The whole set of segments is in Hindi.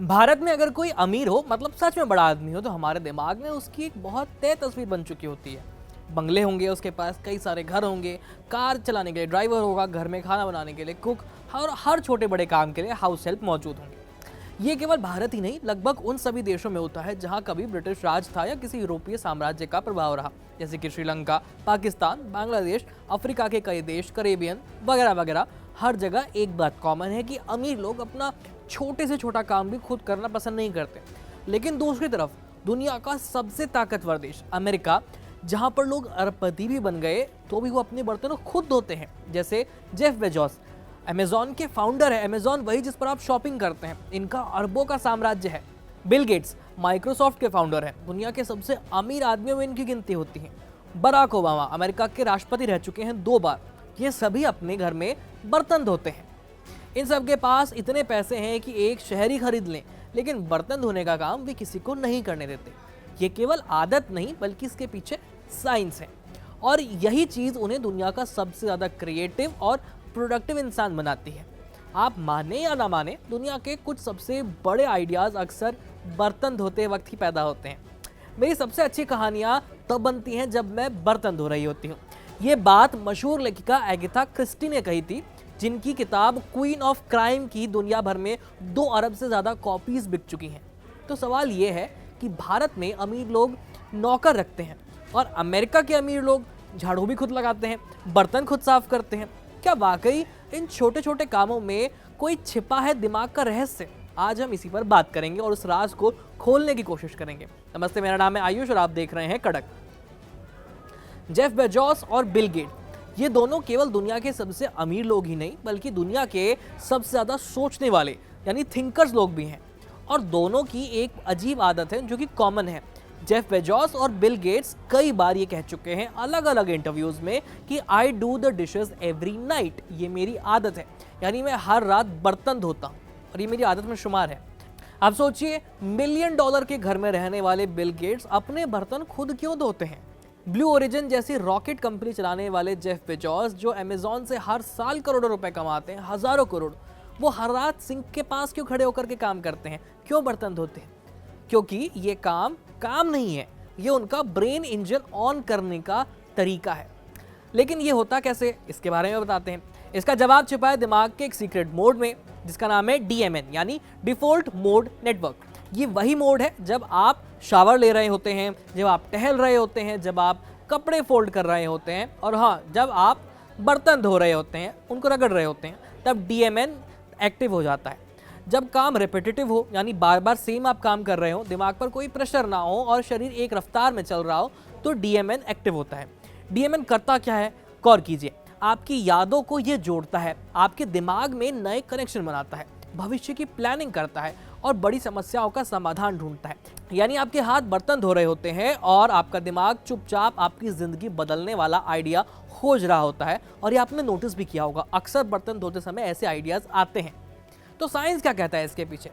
भारत में अगर कोई अमीर हो मतलब सच में बड़ा आदमी हो तो हमारे दिमाग में उसकी एक बहुत तय तस्वीर बन चुकी होती है। बंगले होंगे उसके पास, कई सारे घर होंगे, कार चलाने के लिए ड्राइवर होगा, घर में खाना बनाने के लिए कुक, और हर छोटे बड़े काम के लिए हाउस हेल्प मौजूद होंगे। ये केवल भारत ही नहीं, लगभग उन सभी देशों में होता है जहाँ कभी ब्रिटिश राज था या किसी यूरोपीय साम्राज्य का प्रभाव रहा, जैसे कि श्रीलंका, पाकिस्तान, बांग्लादेश, अफ्रीका के कई देश, करेबियन वगैरह वगैरह। हर जगह एक बात कॉमन है कि अमीर लोग अपना छोटे से छोटा काम भी खुद करना पसंद नहीं करते। लेकिन दूसरी तरफ दुनिया का सबसे ताकतवर देश अमेरिका, जहां पर लोग अरबपति भी बन गए तो भी वो अपने बर्तन खुद धोते हैं। जैसे जेफ बेजोस, अमेजॉन के फाउंडर है। अमेजॉन वही जिस पर आप शॉपिंग करते हैं, इनका अरबों का साम्राज्य है। बिल गेट्स माइक्रोसॉफ्ट के फाउंडर हैं, दुनिया के सबसे अमीर आदमियों में इनकी गिनती होती है। बराक ओबामा अमेरिका के राष्ट्रपति रह चुके हैं 2 बार। ये सभी अपने घर में बर्तन धोते हैं। इन सब के पास इतने पैसे हैं कि एक शहर ही खरीद लें, लेकिन बर्तन धोने का काम वे किसी को नहीं करने देते। ये केवल आदत नहीं बल्कि इसके पीछे साइंस है, और यही चीज़ उन्हें दुनिया का सबसे ज़्यादा क्रिएटिव और प्रोडक्टिव इंसान बनाती है। आप माने या ना माने, दुनिया के कुछ सबसे बड़े आइडियाज़ अक्सर बर्तन धोते वक्त ही पैदा होते हैं। मेरी सबसे अच्छी कहानियाँ तब बनती हैं जब मैं बर्तन धो रही होती हूँ। ये बात मशहूर लेखिका एगाथा क्रिस्टी ने कही थी, जिनकी किताब क्वीन ऑफ क्राइम की दुनिया भर में 2 अरब से ज़्यादा कॉपीज बिक चुकी हैं। तो सवाल ये है कि भारत में अमीर लोग नौकर रखते हैं और अमेरिका के अमीर लोग झाड़ू भी खुद लगाते हैं, बर्तन खुद साफ करते हैं। क्या वाकई इन छोटे छोटे कामों में कोई छिपा है दिमाग का रहस्य? आज हम इसी पर बात करेंगे और उस राज को खोलने की कोशिश करेंगे। नमस्ते, मेरा नाम है आयुष और आप देख रहे हैं कड़क। जेफ बेजोस और बिल गेट, ये दोनों केवल दुनिया के सबसे अमीर लोग ही नहीं बल्कि दुनिया के सबसे ज़्यादा सोचने वाले यानी थिंकर्स लोग भी हैं। और दोनों की एक अजीब आदत है जो कि कॉमन है। जेफ बेजोस और बिल गेट्स कई बार ये कह चुके हैं अलग अलग इंटरव्यूज़ में कि I do the dishes every night, ये मेरी आदत है, यानी मैं हर रात बर्तन धोता हूँ और ये मेरी आदत में शुमार है। आप सोचिए, $1 मिलियन के घर में रहने वाले बिल गेट्स अपने बर्तन खुद क्यों धोते हैं? ब्लू ओरिजिन जैसी रॉकेट कंपनी चलाने वाले जेफ बेजोस, जो अमेजॉन से हर साल करोड़ों रुपए कमाते हैं, हजारों करोड़, वो हर रात सिंक के पास क्यों खड़े होकर के काम करते हैं, क्यों बर्तन धोते हैं? क्योंकि ये काम नहीं है, ये उनका ब्रेन इंजन ऑन करने का तरीका है। लेकिन ये होता कैसे, इसके बारे में बताते हैं। इसका जवाब छिपा है दिमाग के एक सीक्रेट मोड में, जिसका नाम है DMN यानी डिफॉल्ट मोड नेटवर्क। ये वही मोड है जब आप शावर ले रहे होते हैं, जब आप टहल रहे होते हैं, जब आप कपड़े फोल्ड कर रहे होते हैं, और हाँ, जब आप बर्तन धो रहे होते हैं, उनको रगड़ रहे होते हैं, तब DMN एक्टिव हो जाता है। जब काम रिपीटेटिव हो, यानी बार बार सेम आप काम कर रहे हो, दिमाग पर कोई प्रेशर ना हो और शरीर एक रफ्तार में चल रहा हो, तो DMN एक्टिव होता है। DMN करता क्या है, गौर कीजिए। आपकी यादों को ये जोड़ता है, आपके दिमाग में नए कनेक्शन बनाता है, भविष्य की प्लानिंग करता है और बड़ी समस्याओं का समाधान ढूंढता है। यानी आपके हाथ बर्तन धो रहे होते हैं और आपका दिमाग चुपचाप आपकी जिंदगी बदलने वाला आइडिया खोज रहा होता है। और ये आपने नोटिस भी किया होगा, अक्सर बर्तन धोते समय ऐसे आइडियाज आते हैं। तो साइंस क्या कहता है इसके पीछे?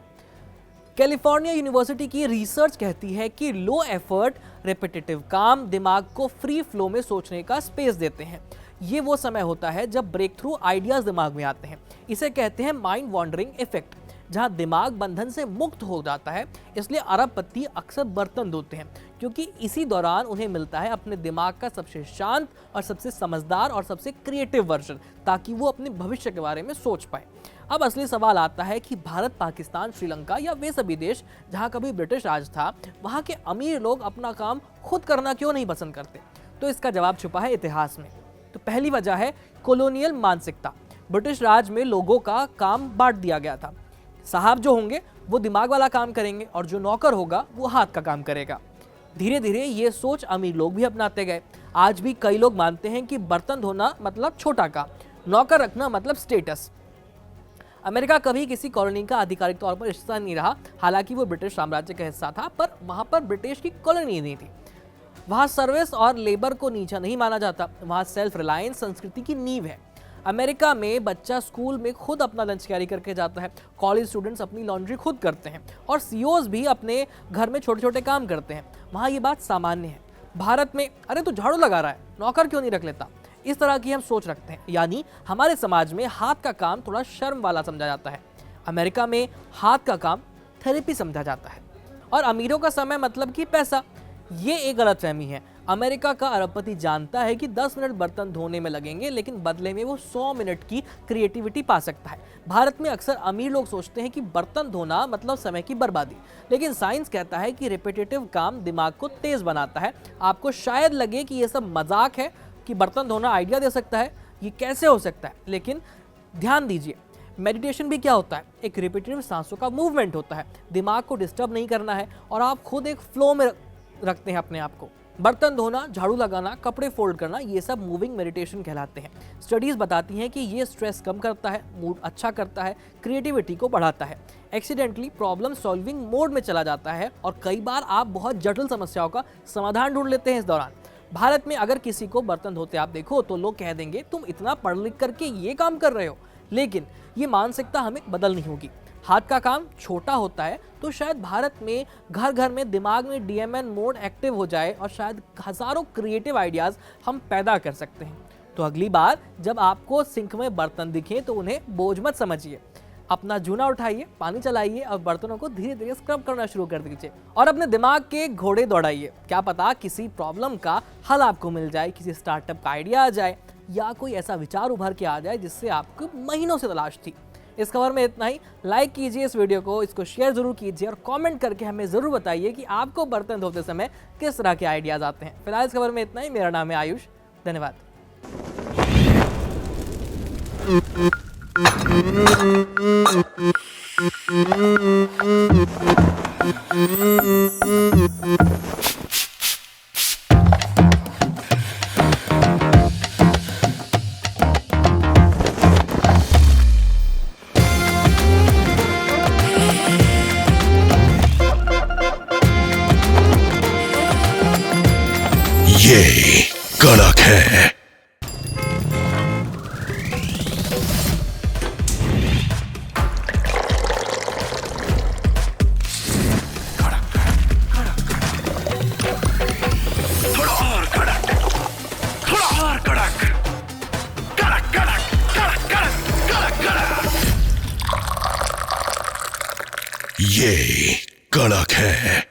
कैलिफोर्निया यूनिवर्सिटी की रिसर्च कहती है कि लो एफर्ट रिपीटेटिव काम दिमाग को फ्री फ्लो में सोचने का स्पेस देते हैं। ये वो समय होता है जब ब्रेक थ्रू आइडियाज दिमाग में आते हैं। इसे कहते हैं माइंड वॉन्डरिंग इफेक्ट, जहां दिमाग बंधन से मुक्त हो जाता है। इसलिए अरबपति अक्सर बर्तन धोते हैं, क्योंकि इसी दौरान उन्हें मिलता है अपने दिमाग का सबसे शांत और सबसे समझदार और सबसे क्रिएटिव वर्जन, ताकि वो अपने भविष्य के बारे में सोच पाए। अब असली सवाल आता है कि भारत, पाकिस्तान, श्रीलंका या वे सभी देश जहां कभी ब्रिटिश राज था, वहां के अमीर लोग अपना काम खुद करना क्यों नहीं पसंद करते? तो इसका जवाब छुपा है इतिहास में। तो पहली वजह है कॉलोनियल मानसिकता। ब्रिटिश राज में लोगों का काम बांट दिया गया था। साहब जो होंगे वो दिमाग वाला काम करेंगे और जो नौकर होगा वो हाथ का काम करेगा। धीरे धीरे ये सोच अमीर लोग भी अपनाते गए। आज भी कई लोग मानते हैं कि बर्तन धोना मतलब छोटा काम, नौकर रखना मतलब स्टेटस। अमेरिका कभी किसी कॉलोनी का आधिकारिक तौर पर हिस्सा नहीं रहा, हालांकि वो ब्रिटिश साम्राज्य का हिस्सा था, पर वहां पर ब्रिटिश की कॉलोनी नहीं थी। वहां सर्विस और लेबर को नीचा नहीं माना जाता, वहां सेल्फ रिलायंस संस्कृति की नींव है। अमेरिका में बच्चा स्कूल में खुद अपना लंच कैरी करके जाता है, कॉलेज स्टूडेंट्स अपनी लॉन्ड्री खुद करते हैं और CEOs भी अपने घर में छोटे छोटे काम करते हैं। वहाँ ये बात सामान्य है। भारत में अरे तू झाड़ू लगा रहा है, नौकर क्यों नहीं रख लेता, इस तरह की हम सोच रखते हैं। यानी हमारे समाज में हाथ का काम थोड़ा शर्म वाला समझा जाता है। अमेरिका में हाथ का काम थेरेपी समझा जाता है। और अमीरों का समय मतलब कि पैसा, ये एक गलतफहमी है। अमेरिका का अरबपति जानता है कि 10 मिनट बर्तन धोने में लगेंगे, लेकिन बदले में वो 100 मिनट की क्रिएटिविटी पा सकता है। भारत में अक्सर अमीर लोग सोचते हैं कि बर्तन धोना मतलब समय की बर्बादी, लेकिन साइंस कहता है कि रिपीटेटिव काम दिमाग को तेज बनाता है। आपको शायद लगे कि ये सब मजाक है, कि बर्तन धोना आइडिया दे सकता है, ये कैसे हो सकता है, लेकिन ध्यान दीजिए, मेडिटेशन भी क्या होता है, एक रिपीटेटिव सांसों का मूवमेंट होता है। दिमाग को डिस्टर्ब नहीं करना है और आप खुद एक फ्लो में रखते हैं अपने आप को। बर्तन धोना, झाड़ू लगाना, कपड़े फोल्ड करना, ये सब मूविंग मेडिटेशन कहलाते हैं। स्टडीज बताती हैं कि ये स्ट्रेस कम करता है, मूड अच्छा करता है, क्रिएटिविटी को बढ़ाता है, एक्सीडेंटली प्रॉब्लम सॉल्विंग मोड में चला जाता है और कई बार आप बहुत जटिल समस्याओं का समाधान ढूंढ लेते हैं इस दौरान। भारत में अगर किसी को बर्तन धोते आप देखो तो लोग कह देंगे तुम इतना पढ़ लिख करके ये काम कर रहे हो, लेकिन ये मानसिकता हमें बदलनी होगी। हाथ का काम छोटा होता है तो शायद भारत में घर घर में दिमाग में डीएमएन मोड एक्टिव हो जाए और शायद हजारों क्रिएटिव आइडियाज हम पैदा कर सकते हैं। तो अगली बार जब आपको सिंक में बर्तन दिखे तो उन्हें बोझ मत समझिए, अपना जूना उठाइए, पानी चलाइए और बर्तनों को धीरे धीरे स्क्रब करना शुरू कर दीजिए और अपने दिमाग के घोड़े दौड़ाइए। क्या पता किसी प्रॉब्लम का हल आपको मिल जाए, किसी स्टार्टअप का आइडिया आ जाए या कोई ऐसा विचार उभर के आ जाए जिससे आपको महीनों से तलाश थी। इस खबर में इतना ही। लाइक कीजिए इस वीडियो को, इसको शेयर जरूर कीजिए और कमेंट करके हमें जरूर बताइए कि आपको बर्तन धोते समय किस तरह के आइडियाज आते हैं। फिलहाल इस खबर में इतना ही। मेरा नाम है आयुष, धन्यवाद। ये कड़क है। थोड़ा और कड़क, थोड़ा और कड़क, कड़क कड़क कड़क कड़क कड़क कड़क। ये कड़क है।